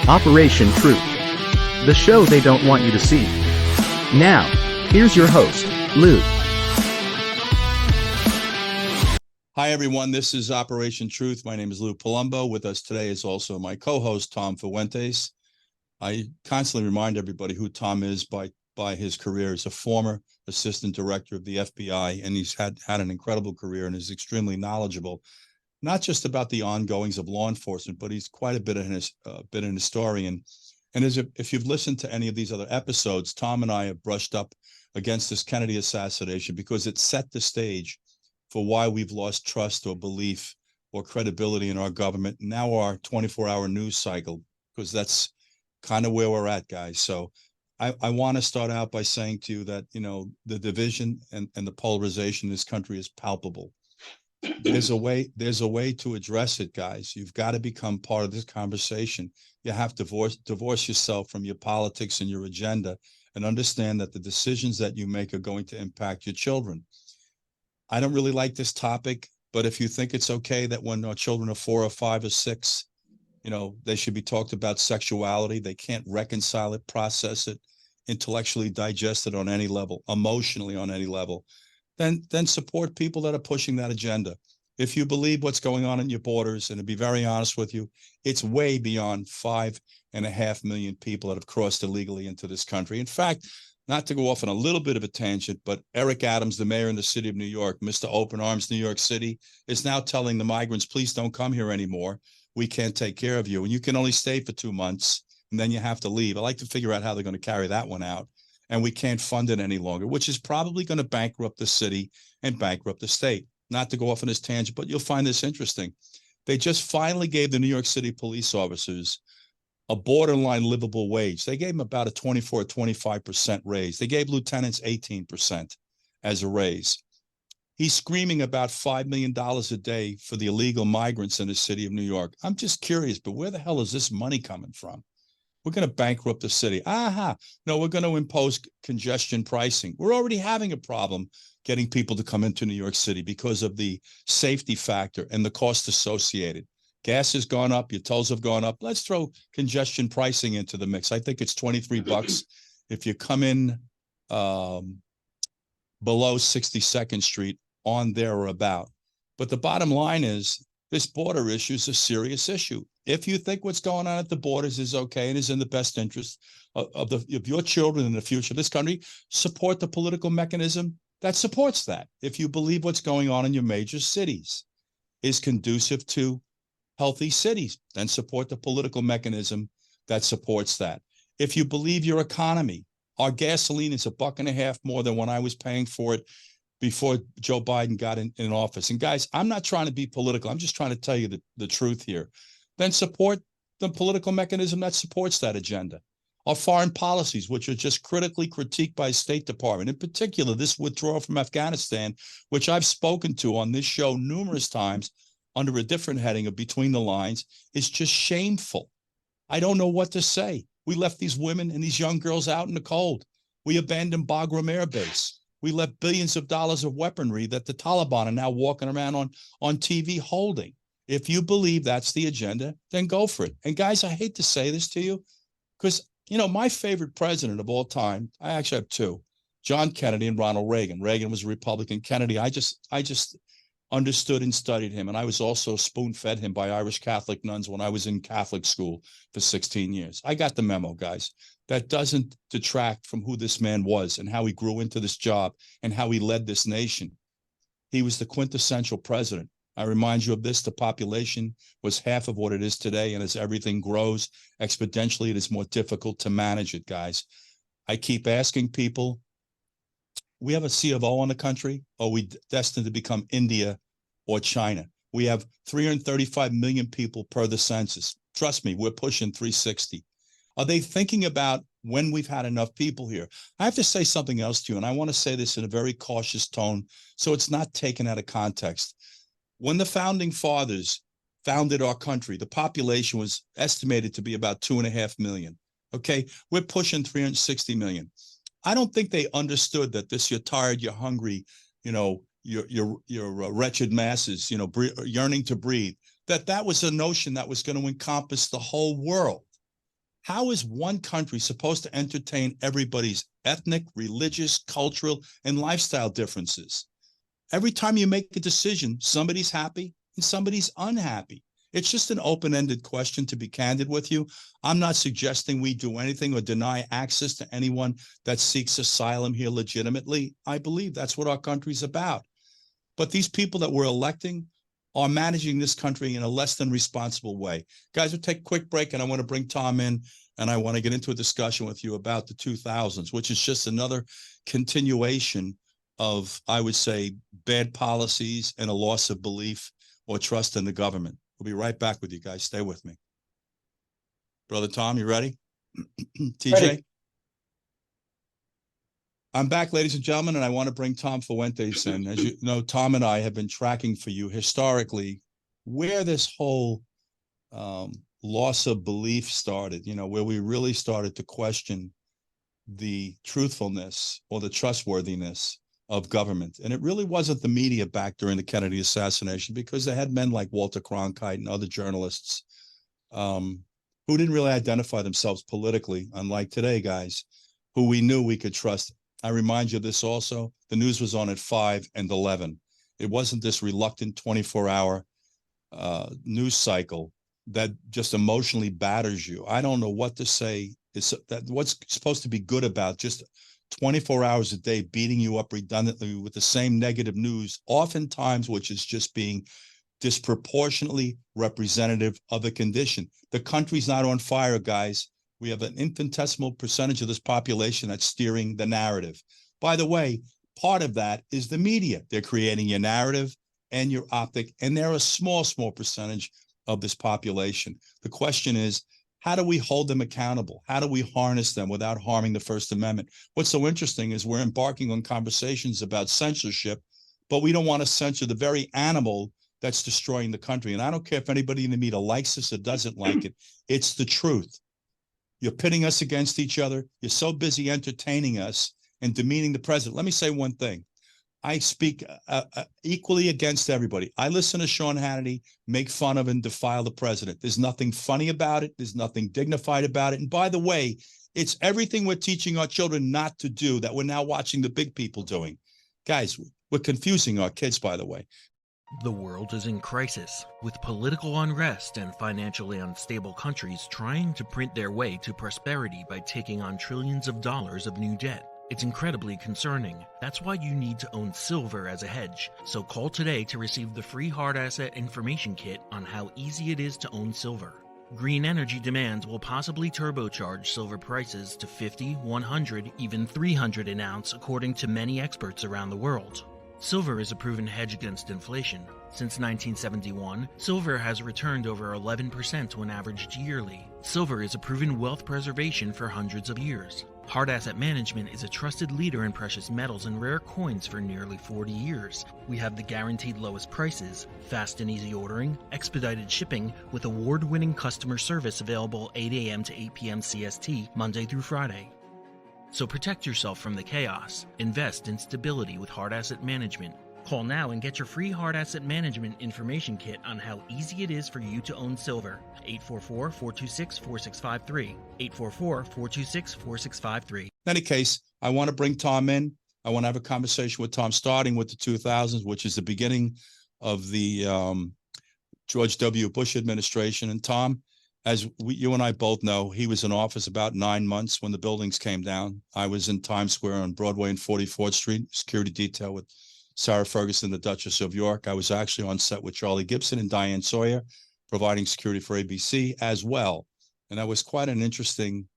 Operation Truth. The show they don't want you to see. Now, here's your host, Lou. Hi, everyone. This is Operation Truth. My name is Lou Palumbo. With us today is also my co-host, Tom Fuentes. I constantly remind everybody who Tom is by his career as a former assistant director of the FBI, and he's had an incredible career and is extremely knowledgeable, not just about the ongoings of law enforcement, but he's quite a bit of an historian. And if you've listened to any of these other episodes, Tom and I have brushed up against this Kennedy assassination because it set the stage for why we've lost trust or belief or credibility in our government. Now our 24-hour news cycle, because that's kind of where we're at, guys. So I want to start out by saying to you that, the division and the polarization in this country is palpable. There's a way to address it, guys. You've got to become part of this conversation. You have to divorce yourself from your politics and your agenda and understand that the decisions that you make are going to impact your children. I don't really like this topic, but if you think it's okay that when our children are 4 or 5 or 6, they should be talked about sexuality, they can't reconcile it, process it, intellectually digest it on any level, emotionally on any level, then support people that are pushing that agenda. If you believe what's going on in your borders, and to be very honest with you, it's way beyond 5.5 million people that have crossed illegally into this country. In fact, not to go off on a little bit of a tangent, but Eric Adams, the mayor in the city of New York, Mr. Open Arms, New York City, is now telling the migrants, please don't come here anymore. We can't take care of you. And you can only stay for 2 months, and then you have to leave. I like to figure out how they're going to carry that one out. And we can't fund it any longer, which is probably going to bankrupt the city and bankrupt the state. Not to go off on this tangent, but you'll find this interesting. They just finally gave the New York City police officers a borderline livable wage. They gave them about a 24 or 25% raise. They gave lieutenants 18% as a raise. He's screaming about $5 million a day for the illegal migrants in the city of New York. I'm just curious, but where the hell is this money coming from? We're going to bankrupt the city. No, we're going to impose congestion pricing. We're already having a problem getting people to come into New York City because of the safety factor and the cost associated. Gas has gone up, your tolls have gone up. Let's throw congestion pricing into the mix. I think it's $23 if you come in below 62nd Street, on there or about. But the bottom line is this border issue is a serious issue. If you think what's going on at the borders is okay and is in the best interest of your children in the future of this country, support the political mechanism that supports that. If you believe what's going on in your major cities is conducive to healthy cities, then support the political mechanism that supports that. If you believe your economy, our gasoline is $1.50 more than when I was paying for it before Joe Biden got in office. And guys, I'm not trying to be political. I'm just trying to tell you the truth here. Then support the political mechanism that supports that agenda. Our foreign policies, which are just critically critiqued by the State Department, in particular, this withdrawal from Afghanistan, which I've spoken to on this show numerous times, under a different heading of Between the Lines, is just shameful. I don't know what to say. We left these women and these young girls out in the cold. We abandoned Bagram Air Base. We left billions of dollars of weaponry that the Taliban are now walking around on TV holding. If you believe that's the agenda, then go for it. And guys, I hate to say this to you because, my favorite president of all time, I actually have 2, John Kennedy and Ronald Reagan. Reagan was a Republican. Kennedy, I just understood and studied him. And I was also spoon-fed him by Irish Catholic nuns when I was in Catholic school for 16 years. I got the memo, guys. That doesn't detract from who this man was and how he grew into this job and how he led this nation. He was the quintessential president. I remind you of this, the population was half of what it is today. And as everything grows exponentially, it is more difficult to manage it, guys. I keep asking people, we have a C of O in the country, or are we destined to become India or China? We have 335 million people per the census. Trust me, we're pushing 360. Are they thinking about when we've had enough people here? I have to say something else to you, and I want to say this in a very cautious tone so it's not taken out of context. When the founding fathers founded our country, the population was estimated to be about 2.5 million. Okay, we're pushing 360 million. I don't think they understood that this you're tired, you're hungry, your wretched masses, yearning to breathe, that was a notion that was going to encompass the whole world. How is one country supposed to entertain everybody's ethnic, religious, cultural, and lifestyle differences? Every time you make a decision, somebody's happy and somebody's unhappy. It's just an open-ended question, to be candid with you. I'm not suggesting we do anything or deny access to anyone that seeks asylum here legitimately. I believe that's what our country's about. But these people that we're electing are managing this country in a less than responsible way. Guys, we'll take a quick break, and I want to bring Tom in, and I want to get into a discussion with you about the 2000s, which is just another continuation of, I would say, bad policies and a loss of belief or trust in the government. We'll be right back with you guys. Stay with me. Brother Tom, you ready? TJ? Ready. I'm back, ladies and gentlemen, and I want to bring Tom Fuentes in. As you know, Tom and I have been tracking for you historically where this whole loss of belief started, where we really started to question the truthfulness or the trustworthiness of government. And it really wasn't the media back during the Kennedy assassination, because they had men like Walter Cronkite and other journalists who didn't really identify themselves politically, unlike today, guys, who we knew we could trust. I remind you of this also. The news was on at 5 and 11. It wasn't this reluctant 24-hour news cycle that just emotionally batters you. I don't know what to say. It's that what's supposed to be good about just 24 hours a day beating you up redundantly with the same negative news, oftentimes, which is just being disproportionately representative of a condition. The country's not on fire, guys. We have an infinitesimal percentage of this population that's steering the narrative. By the way, part of that is the media. They're creating your narrative and your optic, and they're a small percentage of this population. The question is, how do we hold them accountable? How do we harness them without harming the First Amendment? What's so interesting is we're embarking on conversations about censorship, but we don't want to censor the very animal that's destroying the country. And I don't care if anybody in the media likes this or doesn't like it. It's the truth. You're pitting us against each other. You're so busy entertaining us and demeaning the president. Let me say one thing. I speak equally against everybody. I listen to Sean Hannity make fun of and defile the president. There's nothing funny about it. There's nothing dignified about it. And by the way, it's everything we're teaching our children not to do that we're now watching the big people doing. Guys, we're confusing our kids, by the way. The world is in crisis, with political unrest and financially unstable countries trying to print their way to prosperity by taking on trillions of dollars of new debt. It's incredibly concerning. That's why you need to own silver as a hedge. So call today to receive the free hard asset information kit on how easy it is to own silver. Green energy demands will possibly turbocharge silver prices to 50, 100, even 300 an ounce, according to many experts around the world. Silver is a proven hedge against inflation. Since 1971, silver has returned over 11% when averaged yearly. Silver is a proven wealth preservation for hundreds of years. Hard Asset Management is a trusted leader in precious metals and rare coins for nearly 40 years. We have the guaranteed lowest prices, fast and easy ordering, expedited shipping, with award-winning customer service available 8 a.m. to 8 p.m. CST, Monday through Friday. So protect yourself from the chaos. Invest in stability with Hard Asset Management. Call now and get your free Hard Asset Management information kit on how easy it is for you to own silver. 844-426-4653. 844-426-4653. In any case, I want to bring Tom in. I want to have a conversation with Tom, starting with the 2000s, which is the beginning of the George W. Bush administration. And Tom, as you and I both know, he was in office about 9 months when the buildings came down. I was in Times Square on Broadway and 44th Street, security detail with Sarah Ferguson, the Duchess of York. I was actually on set with Charlie Gibson and Diane Sawyer, providing security for ABC as well. And that was quite an interesting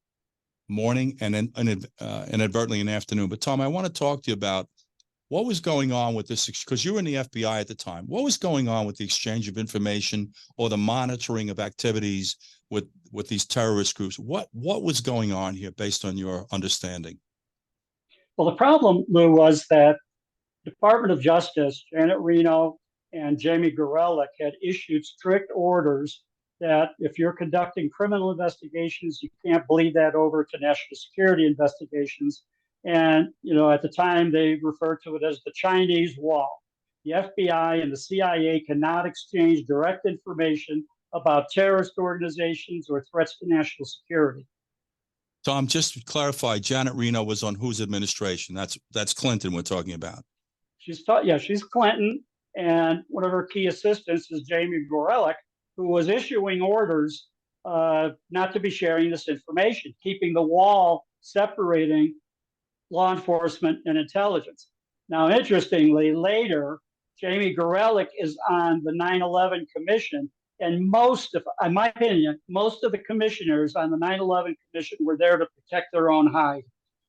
morning and inadvertently an afternoon. But Tom, I want to talk to you about what was going on with this, because you were in the FBI at the time. What was going on with the exchange of information or the monitoring of activities with these terrorist groups? What was going on here based on your understanding? Well, the problem, Lou, was that Department of Justice, Janet Reno and Jamie Gorelick had issued strict orders that if you're conducting criminal investigations, you can't bleed that over to national security investigations. And, at the time, they referred to it as the Chinese wall. The FBI and the CIA cannot exchange direct information about terrorist organizations or threats to national security. Tom, just to clarify, Janet Reno was on whose administration? That's Clinton we're talking about. She's Clinton, and one of her key assistants is Jamie Gorelick, who was issuing orders not to be sharing this information, keeping the wall separating law enforcement and intelligence. Now, interestingly, later, Jamie Gorelick is on the 9/11 Commission, and in my opinion, most of the commissioners on the 9/11 Commission were there to protect their own hide.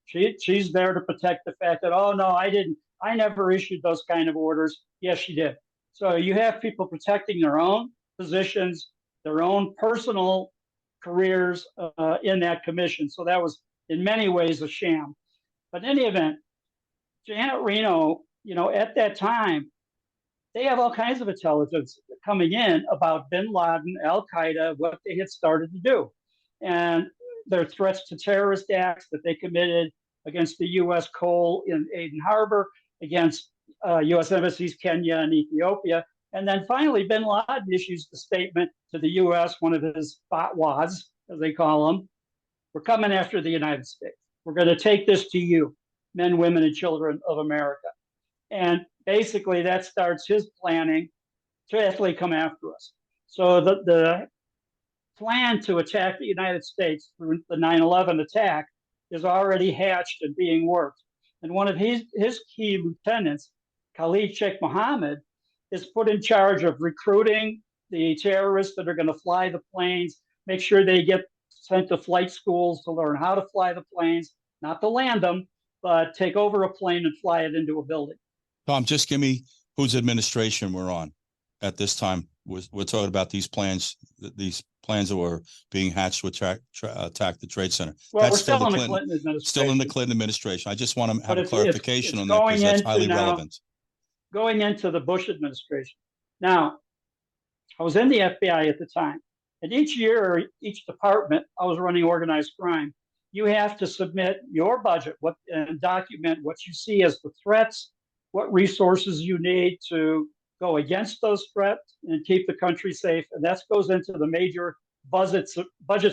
She's there to protect the fact that, oh, no, I never issued those kind of orders. Yes, she did. So you have people protecting their own positions, their own personal careers in that commission. So that was in many ways a sham. But in any event, Janet Reno, at that time, they have all kinds of intelligence coming in about bin Laden, Al Qaeda, what they had started to do. And their threats to terrorist acts that they committed against the U.S. coal in Aden Harbor, against U.S. embassies, Kenya and Ethiopia. And then finally, bin Laden issues the statement to the U.S., one of his fatwas, as they call them, we're coming after the United States. We're going to take this to you, men, women, and children of America. And basically, that starts his planning to actually come after us. So the plan to attack the United States through the 9/11 attack is already hatched and being worked. And one of his key lieutenants, Khalid Sheikh Mohammed, is put in charge of recruiting the terrorists that are going to fly the planes, make sure they get sent to flight schools to learn how to fly the planes, not to land them, but take over a plane and fly it into a building. Tom, just give me whose administration we're on at this time. We're talking about these plans that were being hatched to attack the Trade Center. Well, that's still in the Clinton administration. Still in the Clinton administration. I just want to have a clarification on that because that's highly relevant. Going into the Bush administration. Now, I was in the FBI at the time, and each year, each department, I was running organized crime. You have to submit your budget and document what you see as the threats, what resources you need to go against those threats and keep the country safe. And that goes into the major budget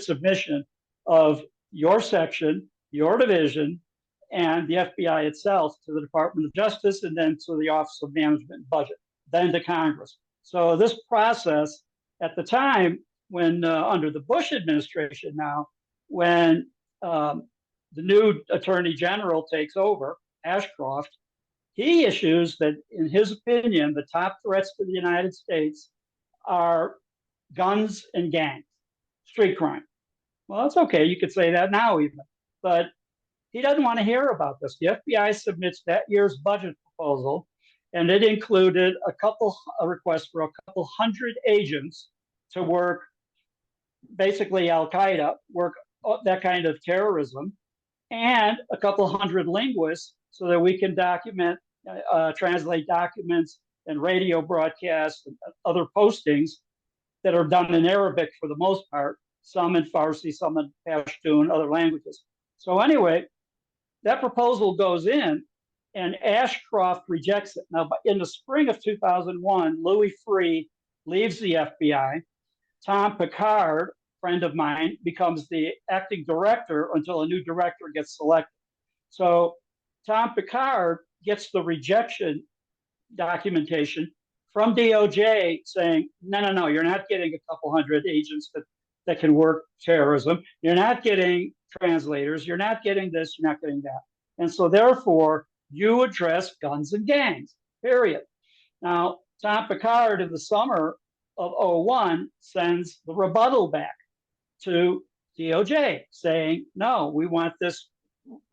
submission of your section, your division, and the FBI itself to the Department of Justice, and then to the Office of Management and Budget, then to Congress. So this process at the time when under the Bush administration now, when the new Attorney General takes over, Ashcroft, he issues that, in his opinion, the top threats to the United States are guns and gangs, street crime. Well, that's okay. You could say that now even. But he doesn't want to hear about this. The FBI submits that year's budget proposal, and it included a request for a couple hundred agents to work, basically Al-Qaeda, work that kind of terrorism, and a couple hundred linguists so that we can translate documents and radio broadcasts and other postings that are done in Arabic for the most part, some in Farsi, some in Pashtun, other languages. So anyway, that proposal goes in and Ashcroft rejects it. Now, in the spring of 2001, Louis Freeh leaves the FBI. Tom Picard, friend of mine, becomes the acting director until a new director gets selected. So Tom Picard gets the rejection documentation from DOJ saying, no, you're not getting a couple hundred agents that can work terrorism. You're not getting translators. You're not getting this. You're not getting that. And so therefore, you address guns and gangs, period. Now, Tom Picard in the summer of 2001 sends the rebuttal back to DOJ saying, no, we want this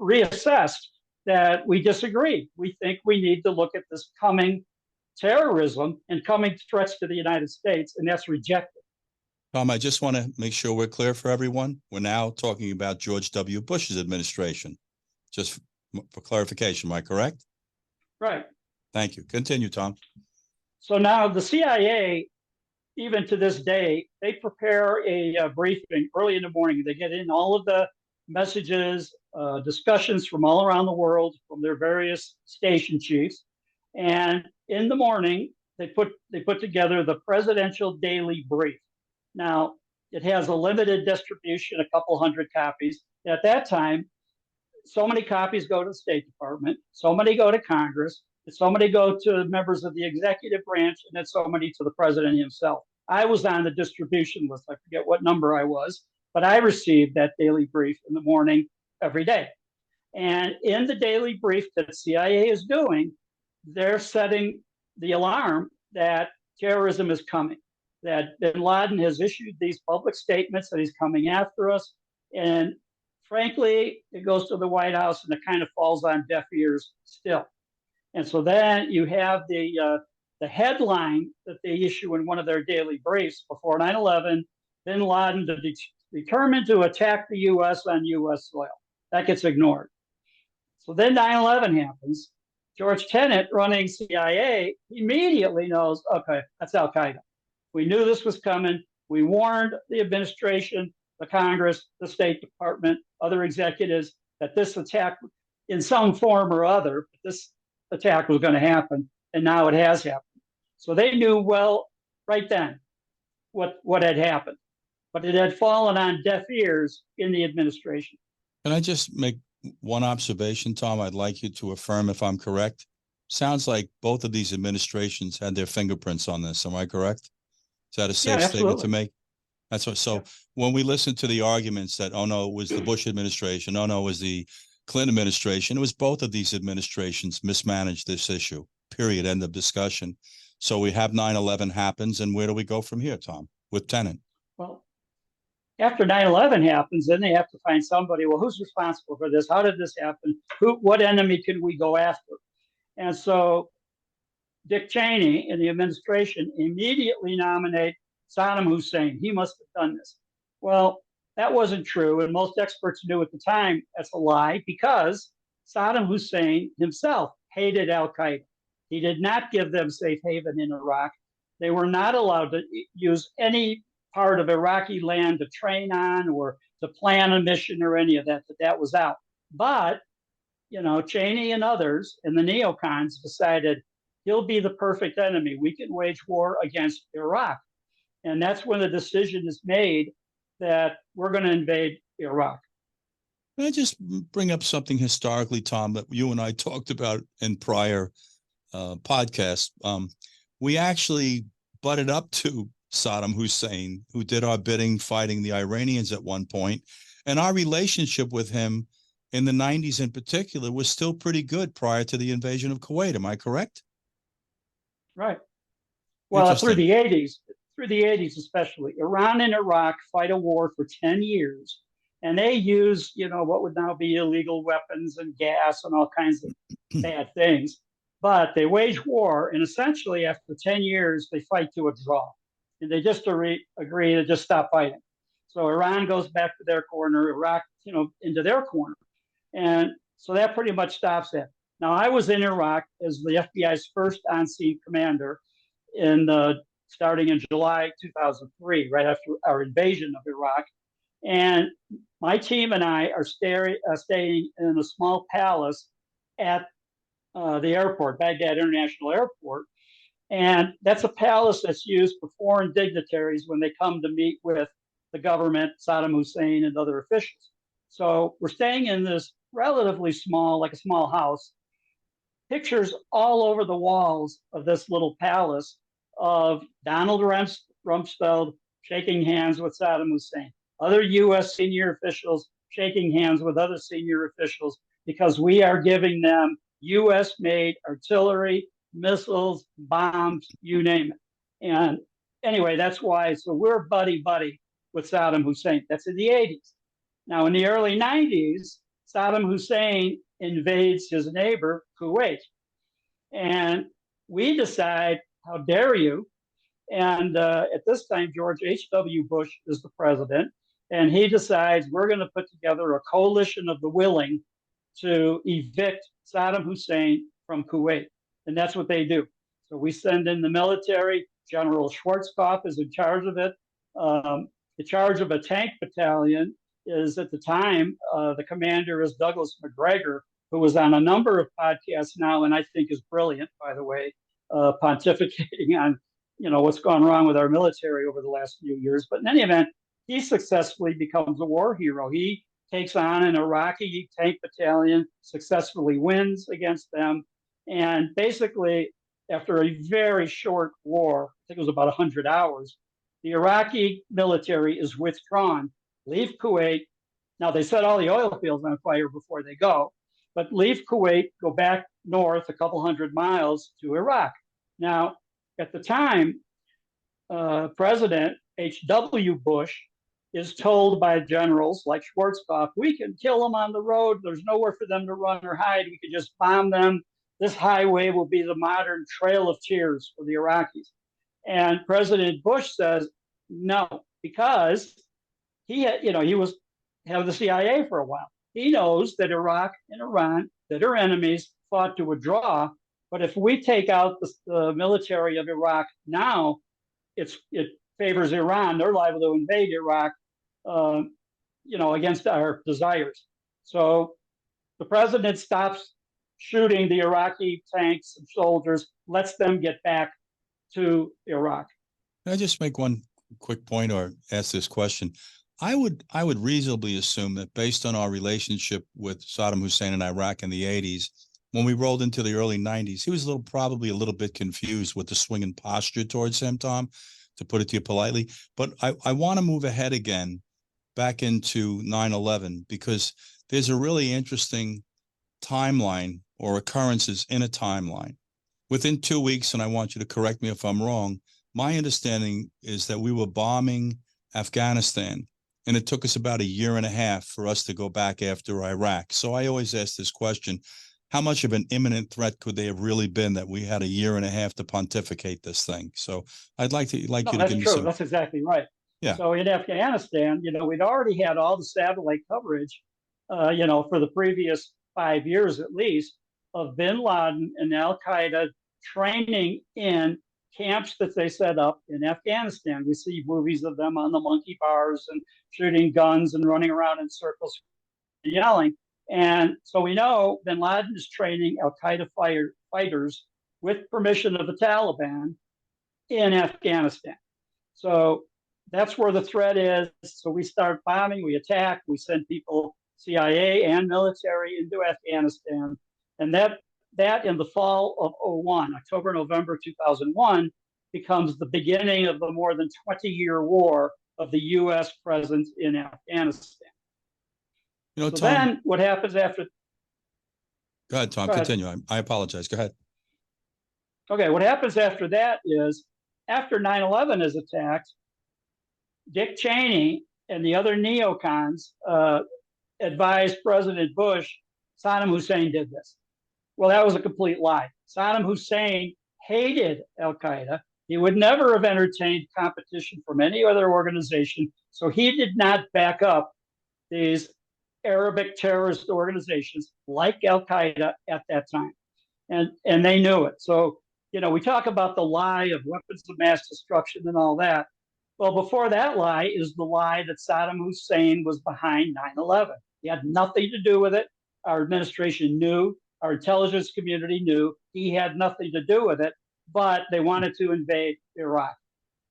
reassessed, that we disagree. We think we need to look at this coming terrorism and coming threats to the United States, and that's rejected. Tom, I just want to make sure we're clear for everyone. We're now talking about George W. Bush's administration. Just for clarification, am I correct? Right. Thank you. Continue, Tom. So now the CIA, even to this day, they prepare a briefing early in the morning. They get in all of the messages, discussions from all around the world, from their various station chiefs. And in the morning, they put together the Presidential Daily Brief. Now, it has a limited distribution, a couple hundred copies, At that time, so many copies go to the State Department, so many go to Congress, so many go to members of the executive branch, and then so many to the president himself. I was on the distribution list. I forget what number I was, but I received that daily brief in the morning every day. And in the daily brief that the CIA is doing, they're setting the alarm that terrorism is coming, that bin Laden has issued these public statements that he's coming after us. And frankly, it goes to the White House and it kind of falls on deaf ears still. And so then you have the headline that they issue in one of their daily briefs before 9/11, bin Laden determined to attack the U.S. on U.S. soil. That gets ignored. So then 9/11 happens. George Tenet, running CIA, immediately knows, okay, that's Al Qaeda. We knew this was coming. We warned the administration, the Congress, the State Department, other executives that this attack, in some form or other, this attack was going to happen, and now it has happened. So they knew well right then what had happened, but it had fallen on deaf ears in the administration. Can I just make one observation, Tom? I'd like you to affirm if I'm correct. Sounds like both of these administrations had their fingerprints on this. Am I correct? Is that a safe statement to make? That's what. So when we listen to the arguments that, oh no, it was the Bush administration, oh no, it was the Clinton administration, it was both of these administrations mismanaged this issue. Period. End of discussion. So we have 9/11 happens, and where do we go from here, Tom, with Tenet? Well, after 9/11 happens, then they have to find somebody. Well, who's responsible for this? How did this happen? What enemy can we go after? And so Dick Cheney and the administration immediately nominate Saddam Hussein. He must have done this. Well, that wasn't true, and most experts knew at the time that's a lie, because Saddam Hussein himself hated Al Qaeda. He did not give them safe haven in Iraq. They were not allowed to use any part of Iraqi land to train on or to plan a mission or any of that. That was out. But, Cheney and others and the neocons decided he'll be the perfect enemy. We can wage war against Iraq. And that's when the decision is made that we're going to invade Iraq. Can I just bring up something historically, Tom, that you and I talked about in prior podcasts? We actually butted up to Saddam Hussein, who did our bidding fighting the Iranians at one point. And our relationship with him in the 90s in particular was still pretty good prior to the invasion of Kuwait. Am I correct? Right. Well, through the 80s especially, Iran and Iraq fight a war for 10 years. And they use, what would now be illegal weapons and gas and all kinds of bad things. But they wage war, and essentially after 10 years, they fight to a draw. And they just agree to just stop fighting. So Iran goes back to their corner, Iraq, into their corner. And so that pretty much stops that. Now, I was in Iraq as the FBI's first on-scene commander starting in July 2003, right after our invasion of Iraq. And my team and I are staying in a small palace at the airport, Baghdad International Airport. And that's a palace that's used for foreign dignitaries when they come to meet with the government, Saddam Hussein, and other officials. So we're staying in this relatively small, like a small house. Pictures all over the walls of this little palace of Donald Rumsfeld shaking hands with Saddam Hussein, other U.S. senior officials shaking hands with other senior officials, because we are giving them U.S.-made artillery, missiles, bombs, you name it. And anyway, that's why. So we're buddy-buddy with Saddam Hussein. That's in the 80s. Now, in the early 90s, Saddam Hussein invades his neighbor, Kuwait. And we decide, how dare you? And at this time, George H.W. Bush is the president. And he decides we're going to put together a coalition of the willing to evict Saddam Hussein from Kuwait. And that's what they do. So we send in the military. General Schwarzkopf is in charge of it. The charge of a tank battalion is, at the time, the commander is Douglas McGregor, who was on a number of podcasts now, and I think is brilliant, by the way, pontificating on what's gone wrong with our military over the last few years. But in any event, he successfully becomes a war hero. He takes on an Iraqi tank battalion, successfully wins against them. And basically, after a very short war, I think it was about 100 hours, the Iraqi military is withdrawn, leave Kuwait. Now, they set all the oil fields on fire before they go, but leave Kuwait, go back north a couple hundred miles to Iraq. Now, at the time, President H.W. Bush is told by generals like Schwarzkopf, we can kill them on the road. There's nowhere for them to run or hide. We can just bomb them. This highway will be the modern Trail of Tears for the Iraqis. And President Bush says no, because he was head of the CIA for a while. He knows that Iraq and Iran, that are enemies, fought to a draw. But if we take out the military of Iraq now, it favors Iran. They're liable to invade Iraq, against our desires. So the president stops shooting the Iraqi tanks and soldiers, lets them get back to Iraq. Can I just make one quick point or ask this question? I would reasonably assume that based on our relationship with Saddam Hussein in Iraq in the 80s, when we rolled into the early 90s, he was probably a little bit confused with the swinging posture towards him, Tom, to put it to you politely. But I want to move ahead again back into 9/11, because there's a really interesting timeline or occurrences in a timeline. Within 2 weeks, and I want you to correct me if I'm wrong, my understanding is that we were bombing Afghanistan, and it took us about a year and a half for us to go back after Iraq. So I always ask this question: how much of an imminent threat could they have really been that we had a year and a half to pontificate this thing? So I'd like you to give me some. That's exactly right. Yeah. So in Afghanistan, we'd already had all the satellite coverage, for the previous 5 years at least, of bin Laden and Al Qaeda training in camps that they set up in Afghanistan. We see movies of them on the monkey bars and shooting guns and running around in circles, yelling. And so we know bin Laden is training Al Qaeda fighters with permission of the Taliban in Afghanistan. So that's where the threat is. So we start bombing, we attack, we send people, CIA and military, into Afghanistan. And that in the fall of 2001, October, November 2001, becomes the beginning of the more than 20-year war of the U.S. presence in Afghanistan. So Tom, then what happens after? Go ahead, Tom. Continue. I apologize. Go ahead. Okay. What happens after that is, after 9/11 is attacked, Dick Cheney and the other neocons advised President Bush, Saddam Hussein did this. Well, that was a complete lie. Saddam Hussein hated Al Qaeda. He would never have entertained competition from any other organization. So he did not back up these Arabic terrorist organizations like Al Qaeda at that time. And they knew it. So, we talk about the lie of weapons of mass destruction and all that. Well, before that lie is the lie that Saddam Hussein was behind 9/11. He had nothing to do with it. Our administration knew, our intelligence community knew he had nothing to do with it, but they wanted to invade Iraq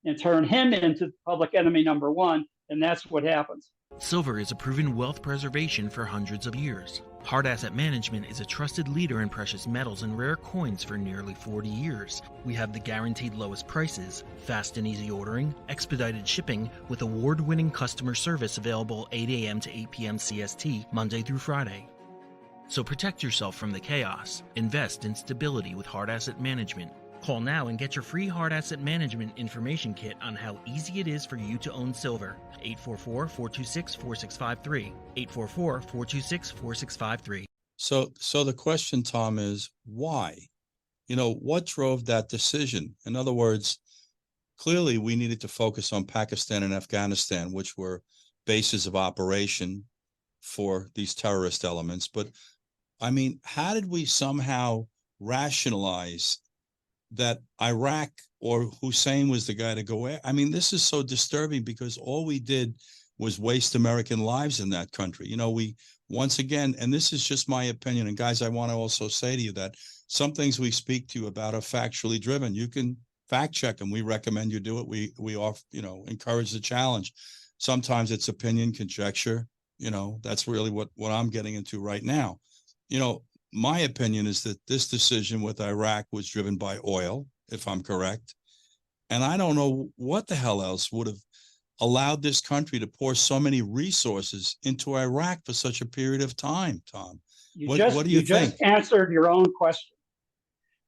and turn him into public enemy number one, and that's what happens. Silver is a proven wealth preservation for hundreds of years. Hard Asset Management is a trusted leader in precious metals and rare coins for nearly 40 years. We have the guaranteed lowest prices, fast and easy ordering, expedited shipping, with award-winning customer service available 8 a.m. to 8 p.m. CST, Monday through Friday. So protect yourself from the chaos. Invest in stability with Hard Asset Management. Call now and get your free Hard Asset Management information kit on how easy it is for you to own silver. 844-426-4653. 844-426-4653. So the question, Tom, is why? What drove that decision? In other words, clearly we needed to focus on Pakistan and Afghanistan, which were bases of operation for these terrorist elements. But how did we somehow rationalize that Iraq or Hussein was the guy to go at? This is so disturbing, because all we did was waste American lives in that country. We, once again, and this is just my opinion, and guys, I want to also say to you that some things we speak to you about are factually driven. You can fact check them. We recommend you do it. We offer, encourage the challenge. Sometimes it's opinion, conjecture, That's really what I'm getting into right now. My opinion is that this decision with Iraq was driven by oil, if I'm correct. And I don't know what the hell else would have allowed this country to pour so many resources into Iraq for such a period of time, Tom. What do you think? Just answered your own question,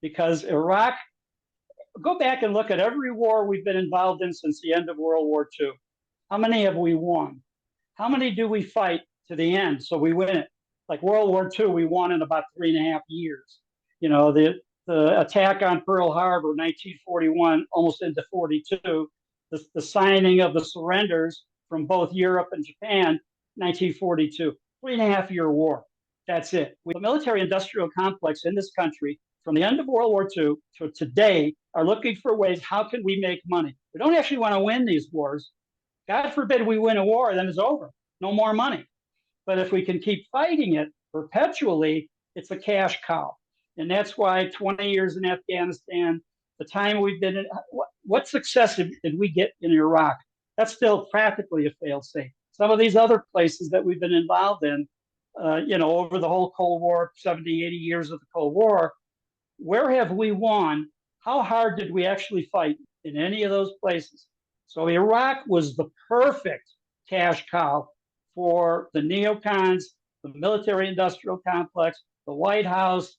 because Iraq, go back and look at every war we've been involved in since the end of World War II. How many have we won? How many do we fight to the end so we win it? Like World War II, we won in about 3.5 years. The attack on Pearl Harbor, 1941, almost into 42, the signing of the surrenders from both Europe and Japan, 1942, 3.5 year war. That's it. The military industrial complex in this country from the end of World War II to today are looking for ways, how can we make money? We don't actually want to win these wars. God forbid we win a war, then it's over. No more money. But if we can keep fighting it perpetually, it's a cash cow. And that's why 20 years in Afghanistan, the time we've been in, what success did we get in Iraq? That's still practically a failed state. Some of these other places that we've been involved in, over the whole Cold War, 70, 80 years of the Cold War, where have we won? How hard did we actually fight in any of those places? So Iraq was the perfect cash cow for the neocons, the military industrial complex, the White House,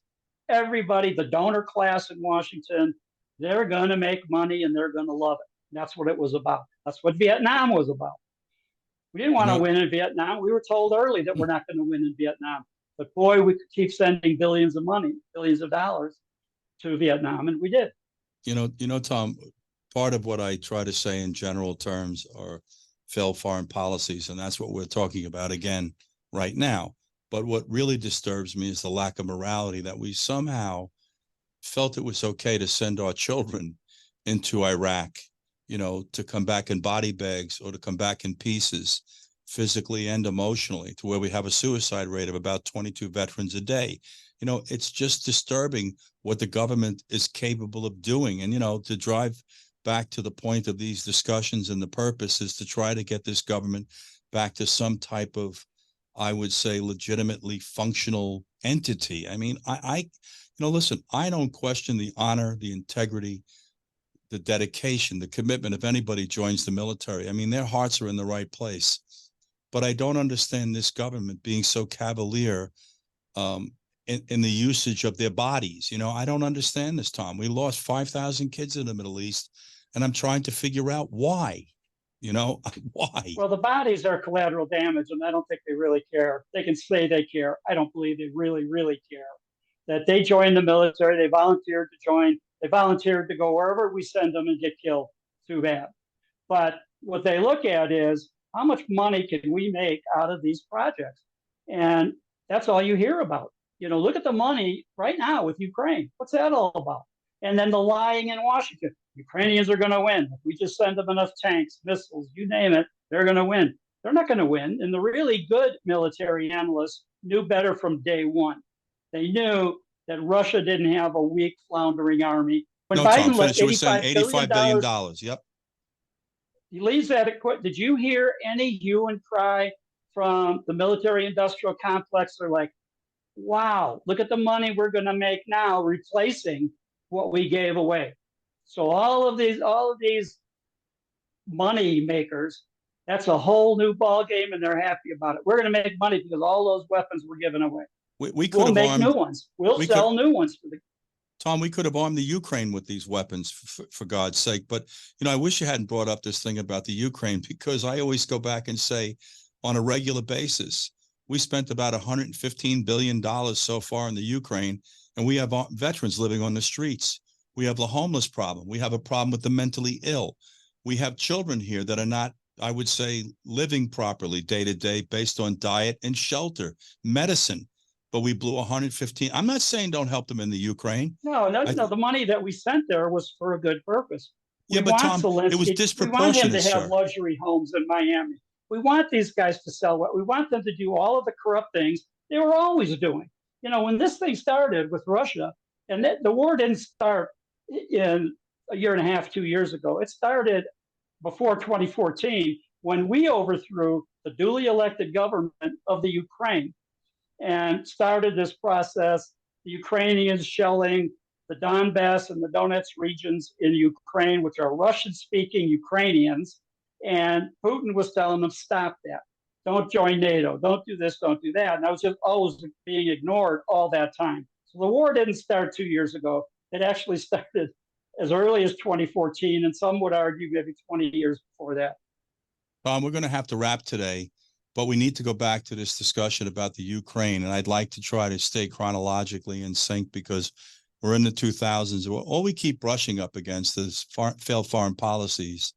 everybody, the donor class in Washington. They're going to make money and they're going to love it. And that's what it was about. That's what Vietnam was about. We didn't want to win in Vietnam. We were told early that we're not going to win in Vietnam. But boy, we could keep sending billions of dollars to Vietnam, and we did. Tom, part of what I try to say in general terms are failed foreign policies, and that's what we're talking about again right now. But what really disturbs me is the lack of morality, that we somehow felt it was okay to send our children into Iraq, to come back in body bags or to come back in pieces, physically and emotionally, to where we have a suicide rate of about 22 veterans a day. It's just disturbing what the government is capable of doing. And, to drive back to the point of these discussions, and the purpose is to try to get this government back to some type of, I would say, legitimately functional entity. I mean, listen, I don't question the honor, the integrity, the dedication, the commitment of anybody joins the military. I mean, their hearts are in the right place. But I don't understand this government being so cavalier in the usage of their bodies. I don't understand this, Tom. We lost 5,000 kids in the Middle East, and I'm trying to figure out why. Why? Well, the bodies are collateral damage, and I don't think they really care. They can say they care. I don't believe they really, really care. That they joined the military, they volunteered to join, they volunteered to go wherever we send them and get killed. Too bad. But what they look at is, how much money can we make out of these projects? And that's all you hear about. Look at the money right now with Ukraine. What's that all about? And then the lying in Washington. Ukrainians are going to win. If we just send them enough tanks, missiles, you name it, they're going to win. They're not going to win. And the really good military analysts knew better from day one. They knew that Russia didn't have a weak, floundering army. When Biden left $85 billion. Yep. He leaves that equipment. Did you hear any hue and cry from the military industrial complex? They're like, wow, look at the money we're going to make now replacing what we gave away. So all of these money makers, that's a whole new ball game, and they're happy about it. We're going to make money because all those weapons were given away. We'll make new ones. We'll sell new ones for the. Tom, we could have armed the Ukraine with these weapons, for God's sake. But, I wish you hadn't brought up this thing about the Ukraine, because I always go back and say, on a regular basis, we spent about $115 billion so far in the Ukraine, and we have veterans living on the streets. We have the homeless problem. We have a problem with the mentally ill. We have children here that are not, I would say, living properly day to day based on diet and shelter, medicine. But we blew 115. I'm not saying don't help them in the Ukraine. No. The money that we sent there was for a good purpose. But Tom, it was disproportionate. We want him to have luxury homes in Miami. We want these guys to sell what we want them to do, all of the corrupt things they were always doing. When this thing started with Russia, and the war didn't start in a year and a half, 2 years ago. It started before 2014 when we overthrew the duly elected government of the Ukraine and started this process, the Ukrainians shelling the Donbass and the Donetsk regions in Ukraine, which are Russian-speaking Ukrainians. And Putin was telling them, stop that. Don't join NATO. Don't do this. Don't do that. And I was just always being ignored all that time. So the war didn't start 2 years ago. It actually started as early as 2014, and some would argue maybe 20 years before that. Tom, we're going to have to wrap today, but we need to go back to this discussion about the Ukraine, and I'd like to try to stay chronologically in sync because we're in the 2000s. All we keep brushing up against is failed foreign policies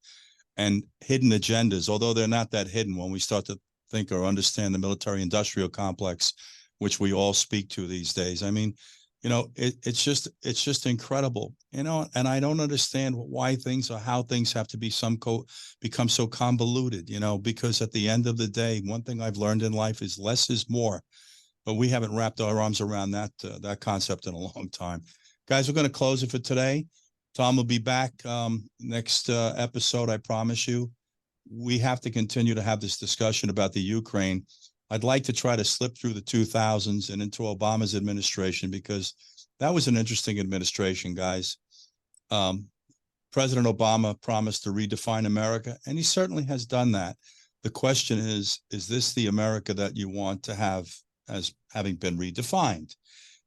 and hidden agendas, although they're not that hidden when we start to think or understand the military-industrial complex, which we all speak to these days. I mean, you know, it's just incredible, you know, and I don't understand why things or how things have to be become so convoluted, you know, because at the end of the day, one thing I've learned in life is less is more, but we haven't wrapped our arms around that concept in a long time. Guys, we're going to close it for today. Tom will be back next episode, I promise you. We have to continue to have this discussion about the Ukraine. I'd like to try to slip through the 2000s and into Obama's administration because that was an interesting administration, guys. President Obama promised to redefine America, and he certainly has done that. The question is this the America that you want to have as having been redefined?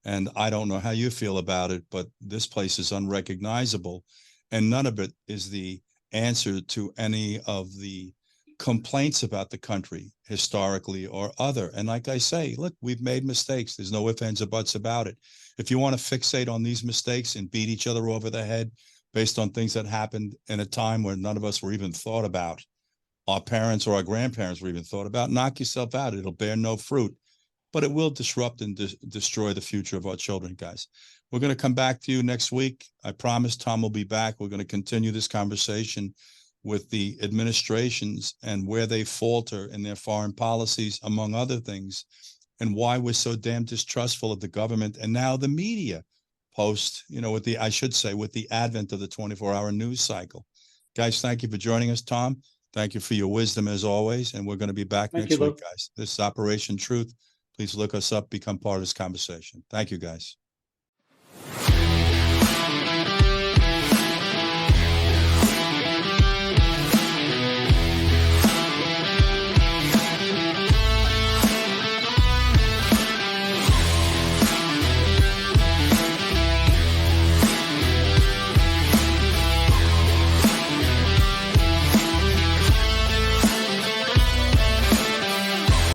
And I don't know how you feel about it, but this place is unrecognizable, and none of it is the answer to any of the complaints about the country historically or other. And like I say, look, we've made mistakes. There's no ifs, ands, or buts about it. If you want to fixate on these mistakes and beat each other over the head based on things that happened in a time where none of us were even thought about, our parents or our grandparents were even thought about, knock yourself out. It'll bear no fruit, but it will disrupt and destroy the future of our children, guys. We're going to come back to you next week. I promise Tom will be back. We're going to continue this conversation with the administrations and where they falter in their foreign policies, among other things, and why we're so damn distrustful of the government and now the media post, you know, with the advent of the 24-hour news cycle. Guys, thank you for joining us. Tom, thank you for your wisdom as always. And we're going to be back next week, guys. This is Operation Truth. Please look us up, become part of this conversation. Thank you, guys.